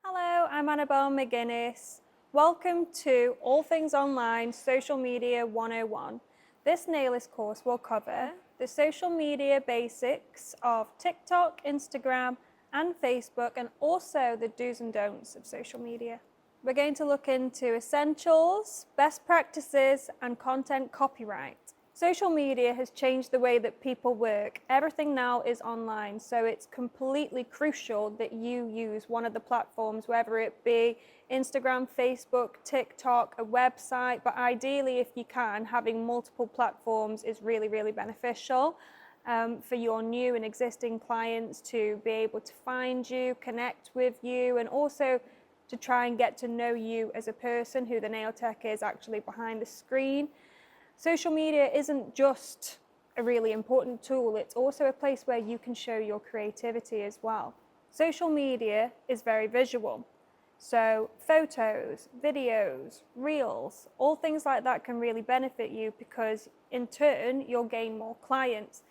Hello, I'm Annabelle McGuinness. Welcome to All Things Online Social Media 101. This Nailist course will cover the social media basics of TikTok, Instagram, and Facebook, and also the do's and don'ts of social media. We're going to look into essentials, best practices, and content copyright. Social media has changed the way that people work. Everything now is online, so it's completely crucial that you use one of the platforms, whether it be Instagram, Facebook, TikTok, a website, but ideally, if you can, having multiple platforms is really, really beneficial for your new and existing clients to be able to find you, connect with you, and also to try and get to know you as a person, who the nail tech is actually behind the screen. Social media isn't just a really important tool, it's also a place where you can show your creativity as well. Social media is very visual. So photos, videos, reels, all things like that can really benefit you because in turn you'll gain more clients.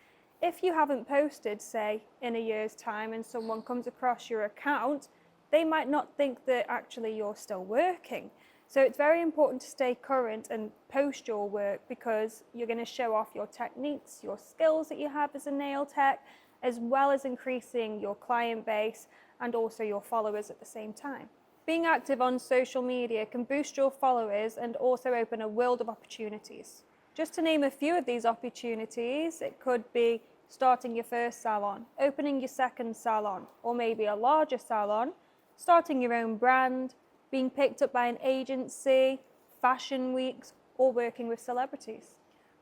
If you haven't posted, say, in a year's time and someone comes across your account, they might not think that actually you're still working. So it's very important to stay current and post your work because you're going to show off your techniques, your skills that you have as a nail tech, as well as increasing your client base and also your followers at the same time. Being active on social media can boost your followers and also open a world of opportunities. Just to name a few of these opportunities, it could be starting your first salon, opening your second salon, or maybe a larger salon, starting your own brand, being picked up by an agency, fashion weeks, or working with celebrities.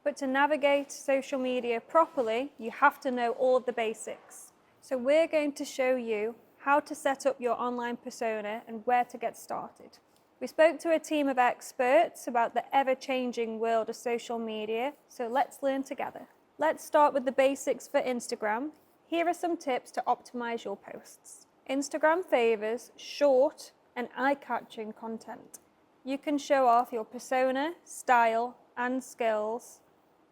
But to navigate social media properly, you have to know all of the basics. So we're going to show you how to set up your online persona and where to get started. We spoke to a team of experts about the ever-changing world of social media, so let's learn together. Let's start with the basics for Instagram. Here are some tips to optimize your posts. Instagram favors short and eye-catching content. You can show off your persona, style, and skills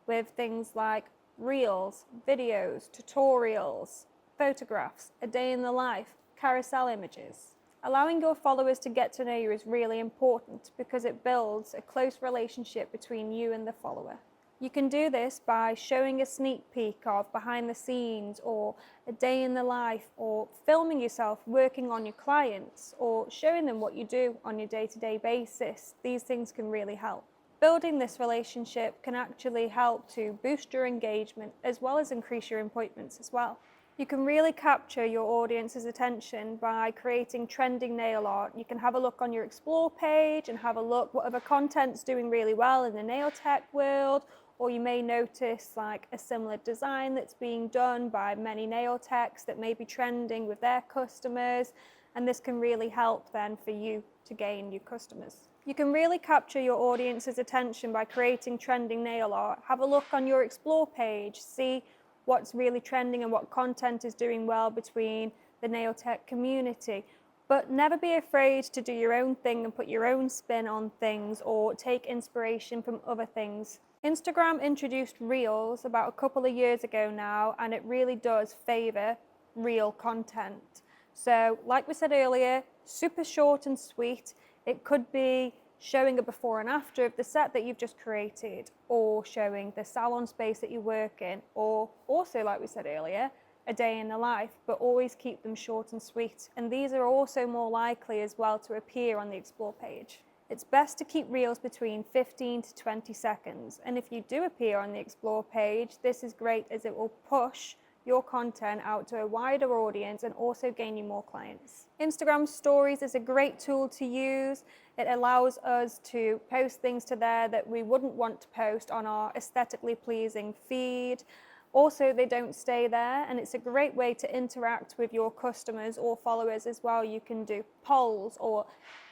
with things like reels, videos, tutorials, photographs, a day in the life, carousel images. Allowing your followers to get to know you is really important because it builds a close relationship between you and the follower. You can do this by showing a sneak peek of behind the scenes or a day in the life, or filming yourself working on your clients or showing them what you do on your day-to-day basis. These things can really help. Building this relationship can actually help to boost your engagement as well as increase your appointments as well. You can really capture your audience's attention by creating trending nail art. You can have a look on your explore page and have a look what other content's doing really well in the nail tech world, or you may notice like a similar design that's being done by many nail techs that may be trending with their customers, and this can really help then for you to gain new customers. You can really capture your audience's attention by creating trending nail art. Have a look on your explore page, see what's really trending and what content is doing well between the nail tech community. But never be afraid to do your own thing and put your own spin on things or take inspiration from other things. Instagram introduced Reels about a couple of years ago now, and it really does favor reel content. So like we said earlier, super short and sweet. It could be showing a before and after of the set that you've just created, or showing the salon space that you work in, or also, like we said earlier, a day in the life, but always keep them short and sweet. And these are also more likely as well to appear on the explore page. It's best to keep reels between 15 to 20 seconds. And if you do appear on the explore page, this is great as it will push your content out to a wider audience and also gain you more clients. Instagram Stories is a great tool to use. It allows us to post things to there that we wouldn't want to post on our aesthetically pleasing feed. Also, they don't stay there, and it's a great way to interact with your customers or followers as well. You can do polls or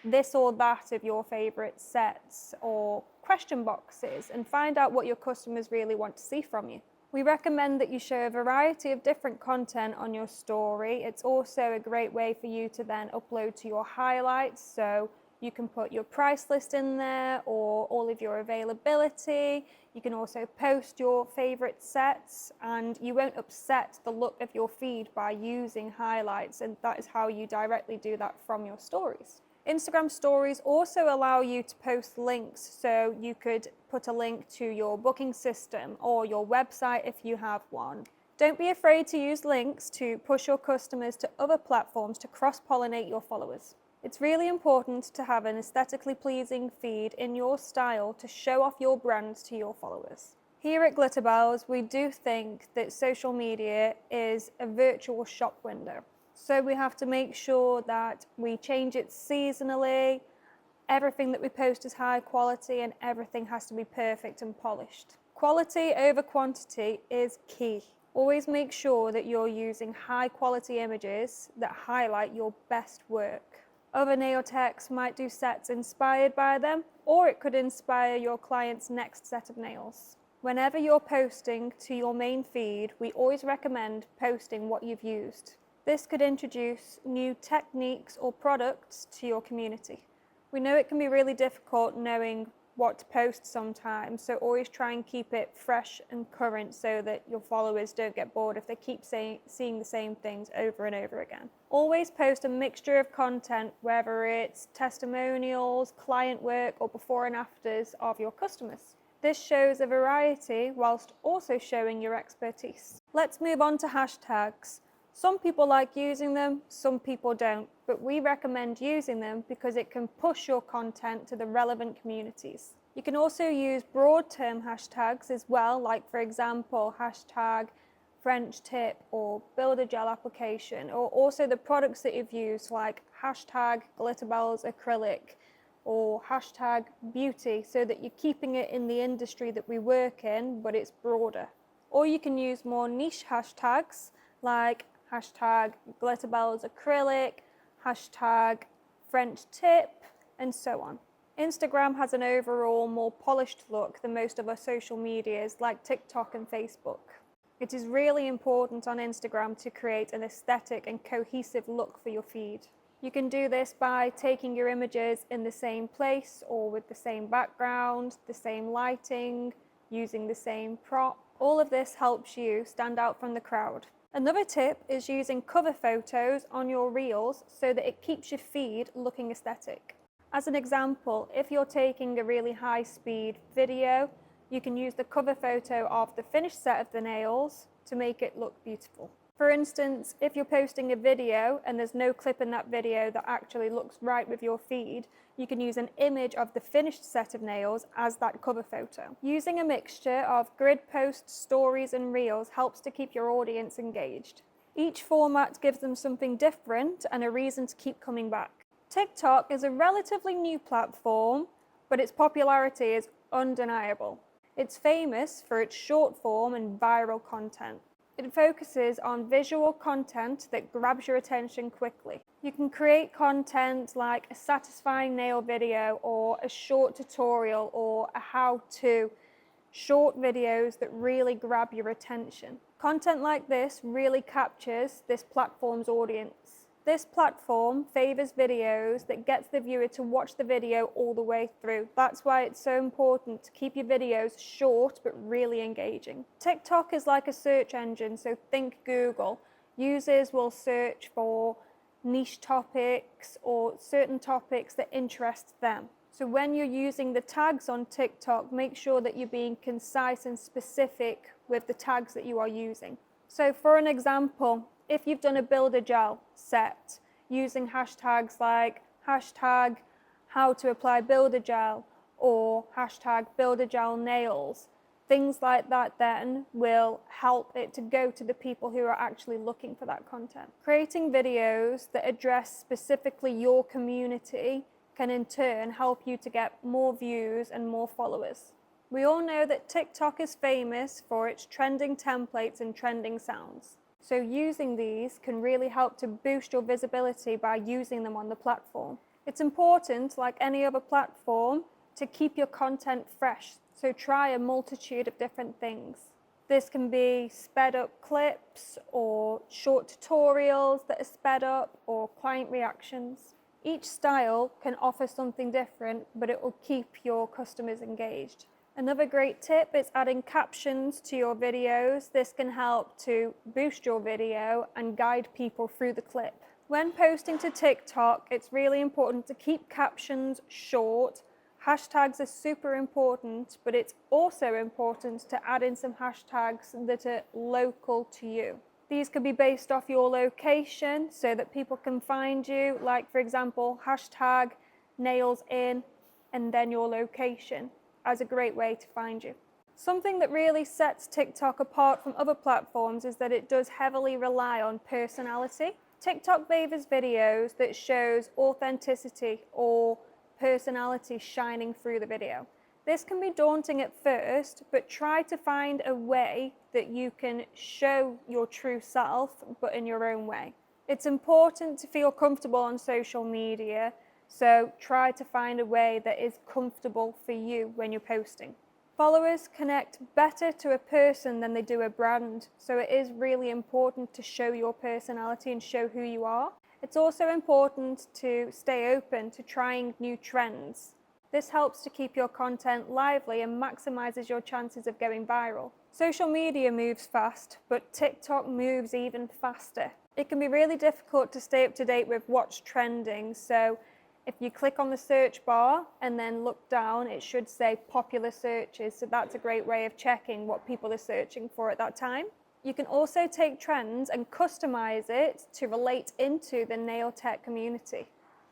this or that of your favorite sets or question boxes and find out what your customers really want to see from you. We recommend that you show a variety of different content on your story. It's also a great way for you to then upload to your highlights, so you can put your price list in there or all of your availability. You can also post your favorite sets, and you won't upset the look of your feed by using highlights, and that is how you directly do that from your stories. Instagram stories also allow you to post links, so you could put a link to your booking system or your website if you have one. Don't be afraid to use links to push your customers to other platforms to cross-pollinate your followers. It's really important to have an aesthetically pleasing feed in your style to show off your brand to your followers. Here at Glitterbells, we do think that social media is a virtual shop window. So we have to make sure that we change it seasonally, everything that we post is high quality, and everything has to be perfect and polished. Quality over quantity is key. Always make sure that you're using high quality images that highlight your best work. Other nail techs might do sets inspired by them, or it could inspire your client's next set of nails. Whenever you're posting to your main feed, we always recommend posting what you've used. This could introduce new techniques or products to your community. We know it can be really difficult knowing what to post sometimes, so always try and keep it fresh and current so that your followers don't get bored if they keep seeing the same things over and over again. Always post a mixture of content, whether it's testimonials, client work, or before and afters of your customers. This shows a variety whilst also showing your expertise. Let's move on to hashtags. Some people like using them, some people don't, but we recommend using them because it can push your content to the relevant communities. You can also use broad term hashtags as well, like for example, hashtag French tip or builder gel application, or also the products that you've used like hashtag Glitterbells acrylic or hashtag beauty, so that you're keeping it in the industry that we work in, but it's broader. Or you can use more niche hashtags like hashtag Glitterbells acrylic, hashtag French tip, and so on. Instagram has an overall more polished look than most of our social medias like TikTok and Facebook. It is really important on Instagram to create an aesthetic and cohesive look for your feed. You can do this by taking your images in the same place or with the same background, the same lighting, using the same prop. All of this helps you stand out from the crowd. Another tip is using cover photos on your reels so that it keeps your feed looking aesthetic. As an example, if you're taking a really high-speed video, you can use the cover photo of the finished set of the nails to make it look beautiful. For instance, if you're posting a video and there's no clip in that video that actually looks right with your feed, you can use an image of the finished set of nails as that cover photo. Using a mixture of grid posts, stories, and reels helps to keep your audience engaged. Each format gives them something different and a reason to keep coming back. TikTok is a relatively new platform, but its popularity is undeniable. It's famous for its short form and viral content. It focuses on visual content that grabs your attention quickly. You can create content like a satisfying nail video or a short tutorial or a how-to, short videos that really grab your attention. Content like this really captures this platform's audience. This platform favors videos that gets the viewer to watch the video all the way through. That's why it's so important to keep your videos short but really engaging. TikTok is like a search engine, so think Google. Users will search for niche topics or certain topics that interest them. So when you're using the tags on TikTok, make sure that you're being concise and specific with the tags that you are using. So for an example, if you've done a builder gel set using hashtags like hashtag how to apply builder gel or hashtag builder gel nails, things like that then will help it to go to the people who are actually looking for that content. Creating videos that address specifically your community can in turn help you to get more views and more followers. We all know that TikTok is famous for its trending templates and trending sounds. So using these can really help to boost your visibility by using them on the platform. It's important, like any other platform, to keep your content fresh. So try a multitude of different things. This can be sped up clips or short tutorials that are sped up or client reactions. Each style can offer something different, but it will keep your customers engaged. Another great tip is adding captions to your videos. This can help to boost your video and guide people through the clip. When posting to TikTok, it's really important to keep captions short. Hashtags are super important, but it's also important to add in some hashtags that are local to you. These could be based off your location so that people can find you, like for example, hashtag nails in and then your location as a great way to find you. Something that really sets TikTok apart from other platforms is that it does heavily rely on personality. TikTok favors videos that shows authenticity or personality shining through the video. This can be daunting at first, but try to find a way that you can show your true self, but in your own way. It's important to feel comfortable on social media, so try to find a way that is comfortable for you when you're posting. Followers connect better to a person than they do a brand, so it is really important to show your personality and show who you are. It's also important to stay open to trying new trends. This helps to keep your content lively and maximizes your chances of going viral. Social media moves fast, but TikTok moves even faster. It can be really difficult to stay up to date with what's trending, so if you click on the search bar and then look down, it should say popular searches, so that's a great way of checking what people are searching for at that time. You can also take trends and customize it to relate into the nail tech community.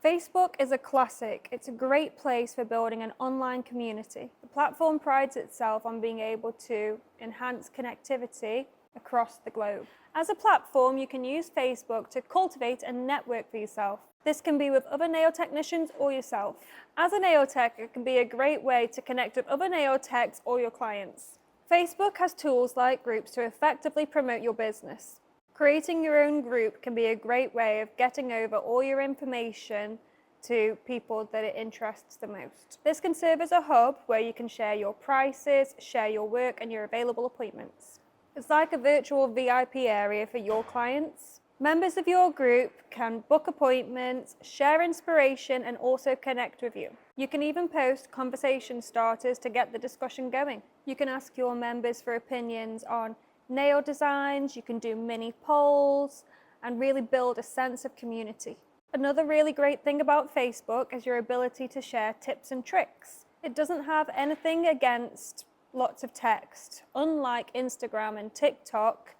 Facebook is a classic. It's a great place for building an online community. The platform prides itself on being able to enhance connectivity across the globe. As a platform, you can use Facebook to cultivate a network for yourself. This can be with other nail technicians or yourself. As a nail tech, it can be a great way to connect with other nail techs or your clients. Facebook has tools like groups to effectively promote your business. Creating your own group can be a great way of getting over all your information to people that it interests the most. This can serve as a hub where you can share your prices, share your work, and your available appointments. It's like a virtual VIP area for your clients. Members of your group can book appointments, share inspiration, and also connect with you. You can even post conversation starters to get the discussion going. You can ask your members for opinions on nail designs, you can do mini polls, and really build a sense of community. Another really great thing about Facebook is your ability to share tips and tricks. It doesn't have anything against lots of text. Unlike Instagram and TikTok,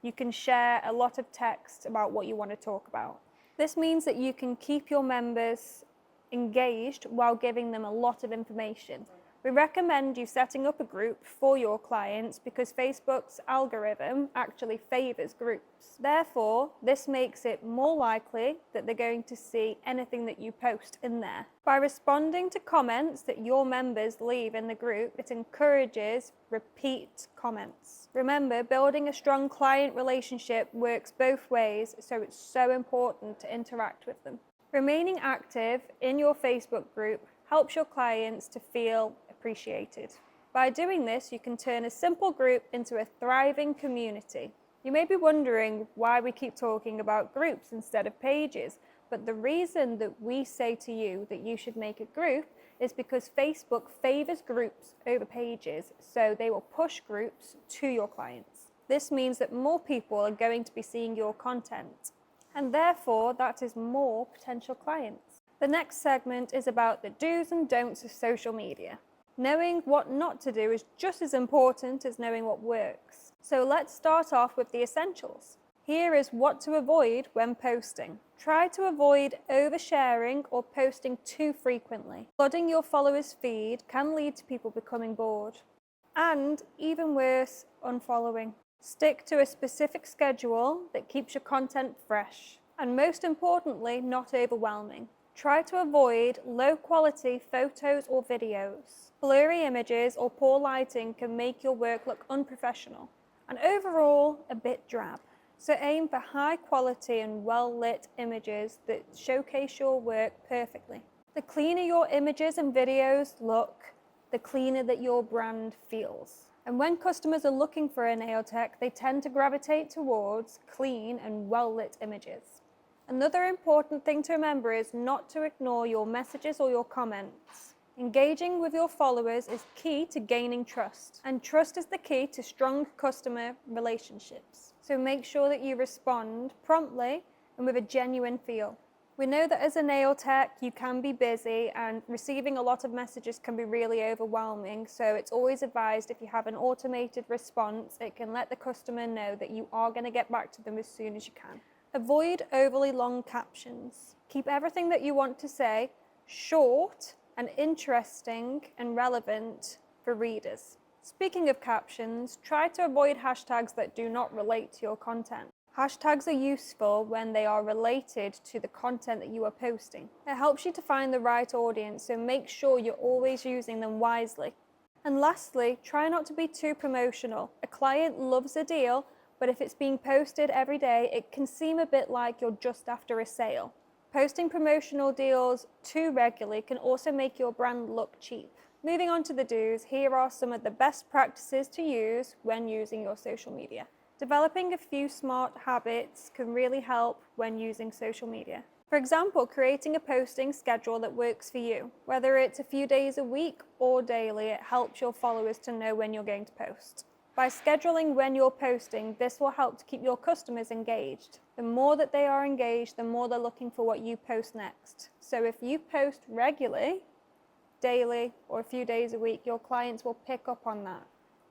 you can share a lot of text about what you want to talk about. This means that you can keep your members engaged while giving them a lot of information. We recommend you setting up a group for your clients because Facebook's algorithm actually favors groups. Therefore, this makes it more likely that they're going to see anything that you post in there. By responding to comments that your members leave in the group, it encourages repeat comments. Remember, building a strong client relationship works both ways, so it's so important to interact with them. Remaining active in your Facebook group helps your clients to feel appreciated. By doing this, you can turn a simple group into a thriving community. You may be wondering why we keep talking about groups instead of pages, but the reason that we say to you that you should make a group is because Facebook favors groups over pages, so they will push groups to your clients. This means that more people are going to be seeing your content, and therefore that is more potential clients. The next segment is about the do's and don'ts of social media. Knowing what not to do is just as important as knowing what works. So let's start off with the essentials. Here is what to avoid when posting. Try to avoid oversharing or posting too frequently. Flooding your followers' feed can lead to people becoming bored. And even worse, unfollowing. Stick to a specific schedule that keeps your content fresh. And most importantly, not overwhelming. Try to avoid low-quality photos or videos. Blurry images or poor lighting can make your work look unprofessional and overall a bit drab. So aim for high-quality and well-lit images that showcase your work perfectly. The cleaner your images and videos look, the cleaner that your brand feels. And when customers are looking for a nail tech, they tend to gravitate towards clean and well-lit images. Another important thing to remember is not to ignore your messages or your comments. Engaging with your followers is key to gaining trust, and trust is the key to strong customer relationships. So make sure that you respond promptly and with a genuine feel. We know that as a nail tech, you can be busy and receiving a lot of messages can be really overwhelming. So it's always advised if you have an automated response, it can let the customer know that you are going to get back to them as soon as you can. Avoid overly long captions. Keep everything that you want to say short and interesting and relevant for readers. Speaking of captions, try to avoid hashtags that do not relate to your content. Hashtags are useful when they are related to the content that you are posting. It helps you to find the right audience, so make sure you're always using them wisely. And lastly, try not to be too promotional. A client loves a deal, but if it's being posted every day, it can seem a bit like you're just after a sale. Posting promotional deals too regularly can also make your brand look cheap. Moving on to the do's, here are some of the best practices to use when using your social media. Developing a few smart habits can really help when using social media. For example, creating a posting schedule that works for you. Whether it's a few days a week or daily, it helps your followers to know when you're going to post. By scheduling when you're posting, this will help to keep your customers engaged. The more that they are engaged, the more they're looking for what you post next. So if you post regularly, daily, or a few days a week, your clients will pick up on that.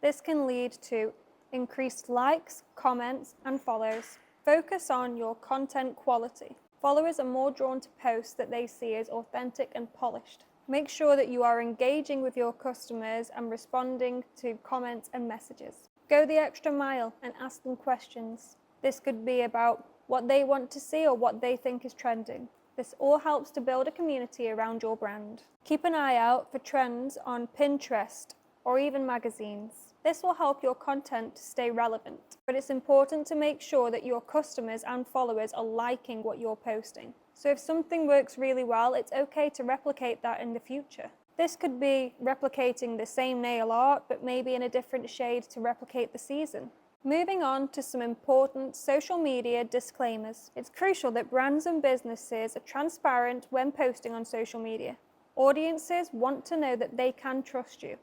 This can lead to increased likes, comments, and follows. Focus on your content quality. Followers are more drawn to posts that they see as authentic and polished. Make sure that you are engaging with your customers and responding to comments and messages. Go the extra mile and ask them questions. This could be about what they want to see or what they think is trending. This all helps to build a community around your brand. Keep an eye out for trends on Pinterest or even magazines. This will help your content to stay relevant, but it's important to make sure that your customers and followers are liking what you're posting. So if something works really well, it's okay to replicate that in the future. This could be replicating the same nail art, but maybe in a different shade to replicate the season. Moving on to some important social media disclaimers. It's crucial that brands and businesses are transparent when posting on social media. Audiences want to know that they can trust you.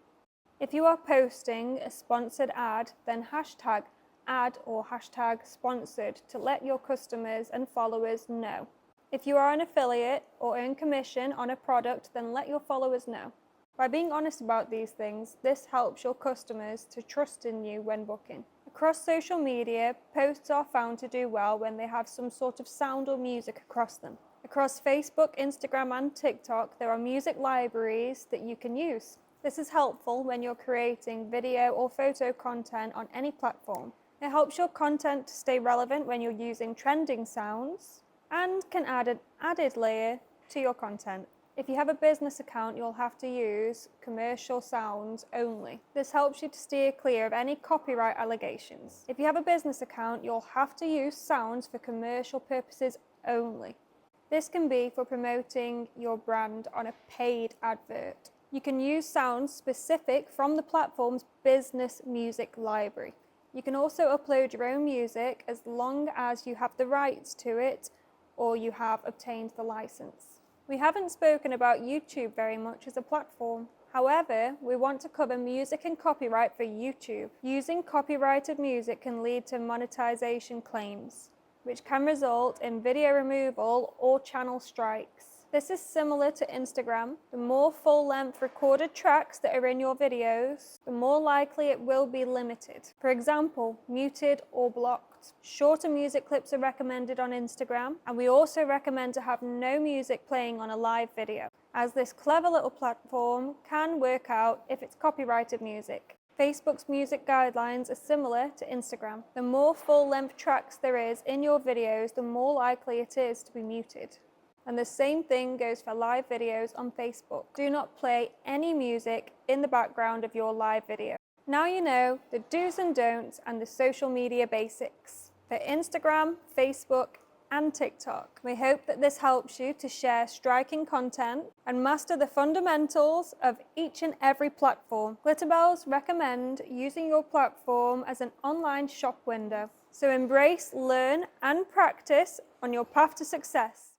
If you are posting a sponsored ad, then hashtag ad or hashtag sponsored to let your customers and followers know. If you are an affiliate or earn commission on a product, then let your followers know. By being honest about these things, this helps your customers to trust in you when booking. Across social media, posts are found to do well when they have some sort of sound or music across them. Across Facebook, Instagram, and TikTok, there are music libraries that you can use. This is helpful when you're creating video or photo content on any platform. It helps your content to stay relevant when you're using trending sounds and can add an added layer to your content. If you have a business account, you'll have to use commercial sounds only. This helps you to steer clear of any copyright allegations. If you have a business account, you'll have to use sounds for commercial purposes only. This can be for promoting your brand on a paid advert. You can use sounds specific from the platform's business music library. You can also upload your own music as long as you have the rights to it or you have obtained the license. We haven't spoken about YouTube very much as a platform. However, we want to cover music and copyright for YouTube. Using copyrighted music can lead to monetization claims, which can result in video removal or channel strikes. This is similar to Instagram. The more full-length recorded tracks that are in your videos, the more likely it will be limited. For example, muted or blocked. Shorter music clips are recommended on Instagram, and we also recommend to have no music playing on a live video, as this clever little platform can work out if it's copyrighted music. Facebook's music guidelines are similar to Instagram. The more full-length tracks there is in your videos, the more likely it is to be muted. And the same thing goes for live videos on Facebook. Do not play any music in the background of your live video. Now you know the do's and don'ts and the social media basics for Instagram, Facebook, and TikTok. We hope that this helps you to share striking content and master the fundamentals of each and every platform. Glitterbells recommend using your platform as an online shop window. So embrace, learn, and practice on your path to success.